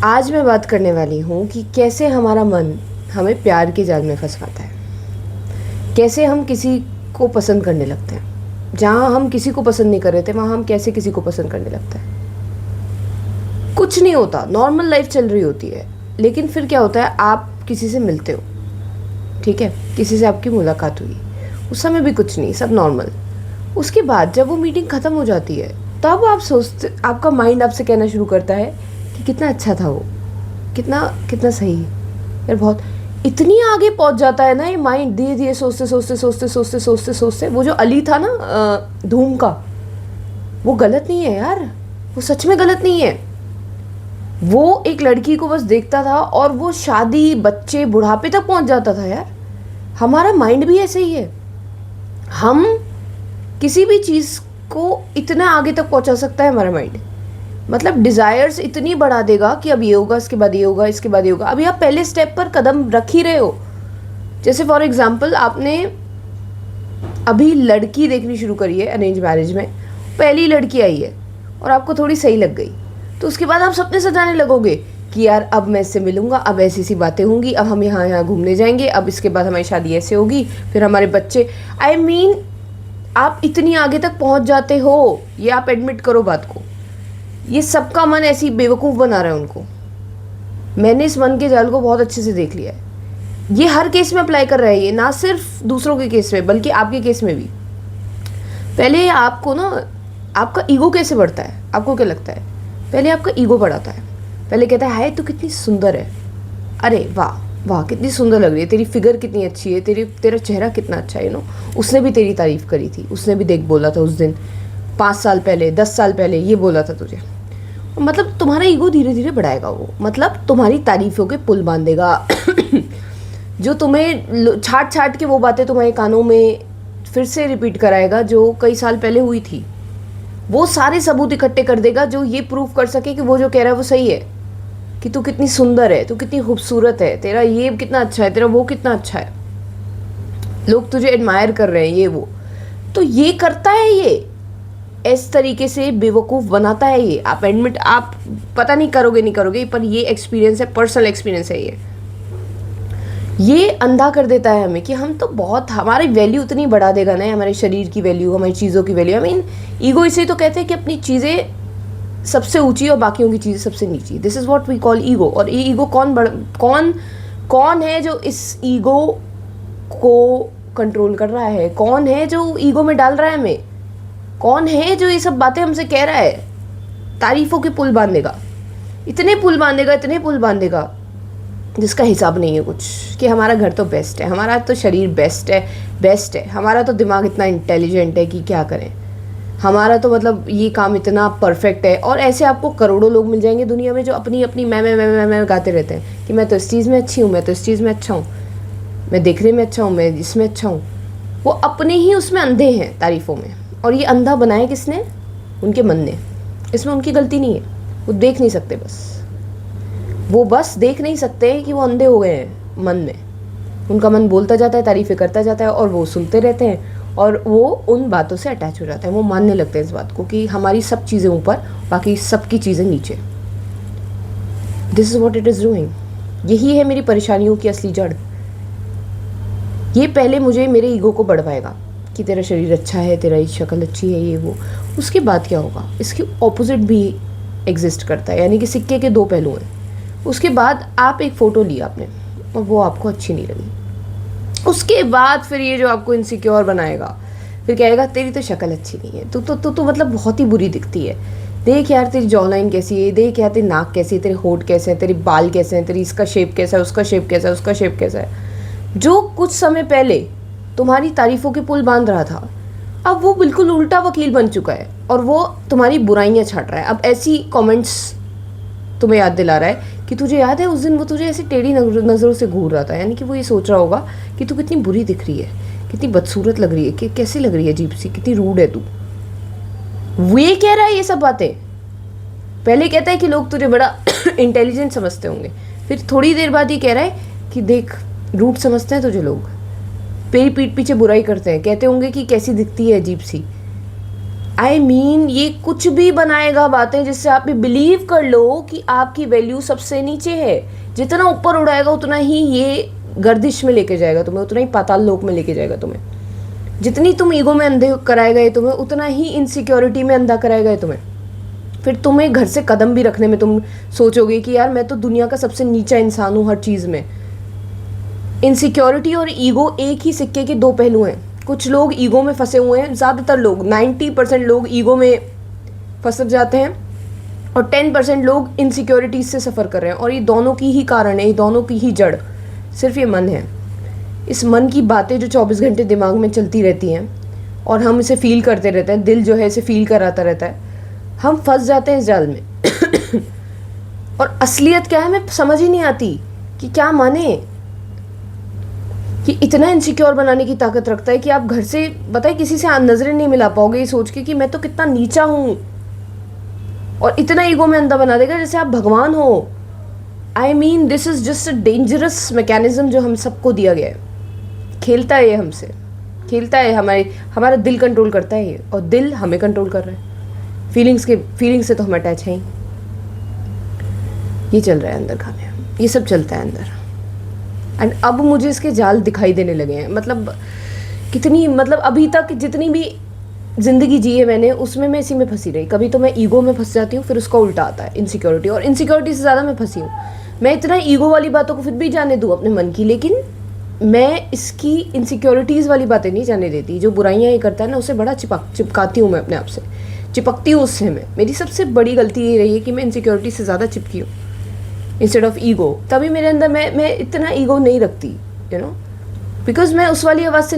आज मैं बात करने वाली हूँ कि कैसे हमारा मन हमें प्यार के जाल में फंसवाता है। कैसे हम किसी को पसंद करने लगते हैं। जहाँ हम किसी को पसंद नहीं कर रहे थे वहाँ हम कैसे किसी को पसंद करने लगते हैं। कुछ नहीं होता, नॉर्मल लाइफ चल रही होती है, लेकिन फिर क्या होता है, आप किसी से मिलते हो, ठीक है, किसी से आपकी मुलाकात हुई, उस समय भी कुछ नहीं, सब नॉर्मल। उसके बाद जब वो मीटिंग ख़त्म हो जाती है तब आप सोचते, आपका माइंड आपसे कहना शुरू करता है कि कितना अच्छा था वो, कितना कितना सही यार, बहुत इतनी आगे पहुंच जाता है ना ये माइंड, धीरे धीरे सोचते सोचते सोचते सोचते सोचते सोचते। वो जो अली था ना धूम का, वो गलत नहीं है यार, वो सच में गलत नहीं है। वो एक लड़की को बस देखता था और वो शादी, बच्चे, बुढ़ापे तक पहुंच जाता था यार। हमारा माइंड भी ऐसे ही है, हम किसी भी चीज़ को इतना आगे तक पहुंचा सकता है हमारा माइंड। मतलब डिज़ायर्स इतनी बढ़ा देगा कि अब ये होगा, इसके बाद ये होगा, इसके बाद ये होगा। अभी आप पहले स्टेप पर कदम रख ही रहे हो। जैसे फॉर एग्जांपल आपने अभी लड़की देखनी शुरू करी है अरेंज मैरिज में, पहली लड़की आई है और आपको थोड़ी सही लग गई, तो उसके बाद आप सपने सजाने लगोगे कि यार अब मैं इससे मिलूंगा, अब ऐसी सी बातें होंगी, अब हम यहाँ यहाँ घूमने जाएंगे, अब इसके बाद हमारी शादी ऐसे होगी, फिर हमारे बच्चे। आई मीन आप इतनी आगे तक पहुँच जाते हो, ये आप एडमिट करो बात को। ये सबका मन ऐसी बेवकूफ़ बना रहा है उनको। मैंने इस मन के जाल को बहुत अच्छे से देख लिया है। ये हर केस में अप्लाई कर रहा है, ये ना सिर्फ दूसरों के केस में बल्कि आपके केस में भी। पहले आपको ना, आपका ईगो कैसे बढ़ता है, आपको क्या लगता है? पहले आपका ईगो बढ़ाता है, पहले कहता है हाय तू कितनी सुंदर है, अरे वाह वाह कितनी सुंदर लग रही है, तेरी फिगर कितनी अच्छी है, तेरा चेहरा कितना अच्छा है, उसने भी तेरी तारीफ़ करी थी, उसने भी देख बोला था उस दिन, 5 साल पहले, 10 साल पहले ये बोला था तुझे। मतलब तुम्हारा ईगो धीरे धीरे बढ़ाएगा वो, मतलब तुम्हारी तारीफ़ों के पुल बांधेगा जो तुम्हें छाट छाट के वो बातें तुम्हारे कानों में फिर से रिपीट कराएगा जो कई साल पहले हुई थी। वो सारे सबूत इकट्ठे कर देगा जो ये प्रूफ कर सके कि वो जो कह रहा है वो सही है, कि तू कितनी सुंदर है, तू कितनी खूबसूरत है, तेरा ये कितना अच्छा है, तेरा वो कितना अच्छा है, लोग तुझे एडमायर कर रहे हैं, ये वो। तो ये करता है, ये इस तरीके से बेवकूफ़ बनाता है ये। आप एडमिट, आप पता नहीं करोगे नहीं करोगे, पर ये एक्सपीरियंस है, पर्सनल एक्सपीरियंस है ये अंधा कर देता है हमें कि हम तो बहुत, हमारी वैल्यू उतनी बढ़ा देगा ना, हमारे शरीर की वैल्यू, हमारी चीज़ों की वैल्यू। आई मीन ईगो इसे तो कहते हैं कि अपनी चीज़ें सबसे ऊंची और बाकियों की चीज़ें सबसे नीची। This is what we call ego. और ये ईगो कौन है जो इस ईगो को कंट्रोल कर रहा है? कौन है जो ईगो में डाल रहा है हमें? कौन है जो ये सब बातें हमसे कह रहा है? तारीफ़ों के पुल बांधेगा, इतने पुल बांधेगा, इतने पुल बांधेगा जिसका हिसाब नहीं है कुछ, कि हमारा घर तो बेस्ट है, हमारा तो शरीर बेस्ट है, हमारा तो दिमाग इतना इंटेलिजेंट है कि क्या करें, हमारा तो मतलब ये काम इतना परफेक्ट है। और ऐसे आपको करोड़ों लोग मिल जाएंगे दुनिया में जो अपनी अपनी मैं गाते रहते हैं कि मैं तो इस चीज़ में अच्छी हूँ, मैं तो इस चीज़ में अच्छा हूँ, मैं देखने में अच्छा हूँ, मैं इसमें अच्छा हूँ। वो अपने ही उसमें अंधे हैं तारीफ़ों में। और ये अंधा बनाया किसने? उनके मन ने। इसमें उनकी गलती नहीं है, वो देख नहीं सकते, वो बस देख नहीं सकते कि वो अंधे हो गए हैं मन में। उनका मन बोलता जाता है, तारीफ़ें करता जाता है और वो सुनते रहते हैं और वो उन बातों से अटैच हो जाता है। वो मानने लगते हैं इस बात को कि हमारी सब चीज़ें ऊपर, बाकी सबकी चीज़ें नीचे। This is what it is doing. यही है मेरी परेशानियों की असली जड़। ये पहले मुझे मेरे ईगो को बढ़वाएगा कि तेरा शरीर अच्छा है, तेरा शक्ल अच्छी है, ये वो। उसके बाद क्या होगा, इसकी ऑपोजिट भी एग्जिस्ट करता है, यानी कि सिक्के के दो पहलू हैं। उसके बाद आप एक फ़ोटो लिया आपने और वो आपको अच्छी नहीं लगी, उसके बाद फिर ये जो आपको इनसिक्योर बनाएगा, फिर कहेगा तेरी तो शक्ल अच्छी नहीं है, तू मतलब बहुत ही बुरी दिखती है, देख यार तेरी जॉ लाइन कैसी है, देख यार तेरी नाक कैसी है, तेरे होठ कैसे हैं, तेरे बाल कैसे हैं, तेरी इसका शेप कैसा है, उसका शेप कैसा है, उसका शेप कैसा है। जो कुछ समय पहले तुम्हारी तारीफ़ों के पुल बांध रहा था, अब वो बिल्कुल उल्टा वकील बन चुका है और वो तुम्हारी बुराइयां छाट रहा है। अब ऐसी कमेंट्स तुम्हें याद दिला रहा है कि तुझे याद है उस दिन वो तुझे ऐसी टेढ़ी नज़रों से घूर रहा था, यानी कि वो ये सोच रहा होगा कि तू कितनी बुरी दिख रही है, कितनी बदसूरत लग रही है, कि कैसी लग रही है, अजीब सी, कितनी रूड है तू। वे कह रहा है ये सब बातें। पहले कहता है कि लोग तुझे बड़ा इंटेलिजेंट समझते होंगे, फिर थोड़ी देर बाद ये कह रहा है कि देख रूड समझते हैं तुझे लोग, तेरी पीठ पीछे बुराई करते हैं, कहते होंगे कि कैसी दिखती है, अजीब सी। आई मीन ये कुछ भी बनाएगा बातें जिससे आप ये बिलीव कर लो कि आपकी वैल्यू सबसे नीचे है। जितना ऊपर उड़ाएगा उतना ही ये गर्दिश में लेके जाएगा तुम्हें, उतना ही पाताल लोक में लेके जाएगा तुम्हें। जितनी तुम ईगो में अंधे कराएगा ये तुम्हें, उतना ही इनसिक्योरिटी में अंधा कराएगा ये तुम्हें। फिर तुम्हें घर से कदम भी रखने में तुम सोचोगे कि यार मैं तो दुनिया का सबसे नीचा इंसान हूँ हर चीज़ में। इनसिक्योरिटी और ईगो एक ही सिक्के के दो पहलू हैं। कुछ लोग ईगो में फंसे हुए हैं, ज़्यादातर लोग 90% लोग ईगो में फंस जाते हैं और 10% लोग इनसिक्योरिटीज से सफ़र कर रहे हैं। और ये दोनों की ही कारण है, ये दोनों की ही जड़ सिर्फ ये मन है। इस मन की बातें जो 24 घंटे दिमाग में चलती रहती हैं और हम इसे फील करते रहते हैं, दिल जो है इसे फील कराता रहता है, हम फंस जाते हैं इस जाल में। और असलियत क्या है हमें समझ ही नहीं आती कि क्या माने। कि इतना इनसिक्योर बनाने की ताकत रखता है कि आप घर से बताइए किसी से नज़रें नहीं मिला पाओगे ये सोच के कि मैं तो कितना नीचा हूँ। और इतना ईगो में अंधा बना देगा जैसे आप भगवान हो। I mean this is just a dangerous mechanism जो हम सबको दिया गया है। खेलता है ये हमसे, खेलता है, हमारा दिल कंट्रोल करता है ये, और दिल हमें कंट्रोल कर रहा है। फीलिंग से तो हम अटैच हैं ही। ये चल रहा है अंदर खाने, ये सब चलता है अंदर। एंड अब मुझे इसके जाल दिखाई देने लगे हैं। मतलब कितनी, मतलब अभी तक जितनी भी ज़िंदगी जी है मैंने, उसमें मैं इसी में फंसी रही। कभी तो मैं ईगो में फंस जाती हूँ, फिर उसका उल्टा आता है इनसिक्योरिटी, और इनसिक्योरिटी से ज़्यादा मैं फंसी हूँ। मैं इतना ईगो वाली बातों को फिर भी जाने दूँ अपने मन की, लेकिन मैं इसकी इनसिक्योरिटीज़ वाली बातें नहीं जाने देती। जो बुराइयाँ ये करता है ना, उसे बड़ा चिपकाती हूँ मैं अपने आप से, चिपकती हूँ उससे मैं। मेरी सबसे बड़ी गलती ये रही है कि मैं इनसिक्योरिटी से ज़्यादा चिपकी हूँ इंस्टेड ऑफ ईगो। तभी मेरे अंदर मैं इतना ईगो नहीं रखती, यू नो, बिकॉज मैं उस वाली आवाज़ से